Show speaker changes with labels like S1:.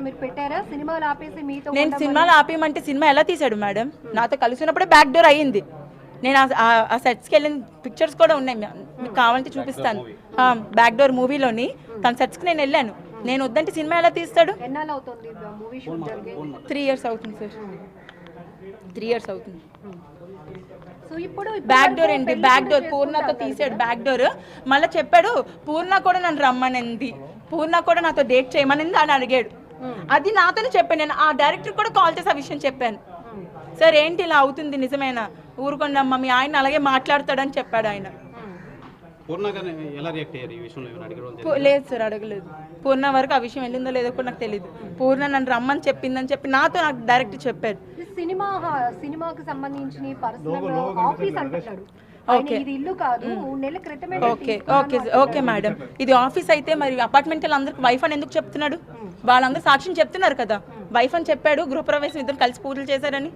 S1: మీరు పెట్టారా సినిమాలు ఆపేసి మీతో?
S2: నేను సినిమాలు ఆపేయమంటే సినిమా ఎలా తీసాడు మేడం? నాతో కలిసి ఉన్నప్పుడే బ్యాక్ డోర్ అయ్యింది. నేను ఆ సెట్స్కి వెళ్ళిన పిక్చర్స్ కూడా ఉన్నాయి, మీకు కావాలంటే చూపిస్తాను. బ్యాక్ డోర్ మూవీలోని తన సెట్స్కి నేను వెళ్ళాను. నేను వద్దంటే సినిమా ఎలా తీస్తాడు? 3 years అవుతుంది సార్, 3 years అవుతుంది. బ్యాక్ డోర్ ఏంటి? బ్యాక్ డోర్ పూర్ణతో తీసాడు బ్యాక్ డోర్. మళ్ళీ చెప్పాడు పూర్ణ కూడా నన్ను రమ్మనింది, పూర్ణ కూడా నాతో డేట్ చేయమనింది అని అడిగాడు. అది నాతోనే చెప్పాను. నేను ఆ డైరెక్టర్ కూడా కాల్ చేసి ఆ విషయం చెప్పాను. సార్ ఏంటి ఇలా అవుతుంది, నిజమేనా? ఊరుకోండమ్మా, మీ ఆయన అలాగే మాట్లాడతాడని చెప్పాడు ఆయన. లేదు సార్, అడగలేదు. పూర్ణ వరకు ఆ విషయం వెళ్ళిందో లేదో కూడా నాకు తెలియదు. పూర్ణ నన్ను రమ్మని చెప్పిందని చెప్పి నాతో నాకు డైరెక్ట్ చెప్పాడు.
S1: సినిమాకి సంబంధించిన పర్సనల్ ఆఫీస్ అంటున్నాడు.
S2: ఓకే ఓకే ఓకే మేడం, ఇది ఆఫీస్ అయితే మరి అపార్ట్మెంట్ అందరికి వైఫ్ అని ఎందుకు చెప్తున్నాడు? వాళ్ళందరూ సాక్ష్యం చెప్తున్నారు కదా, వైఫ్ అని చెప్పాడు. గృహప్రవేశం ఇద్దరు కలిసి పూజలు చేశారని.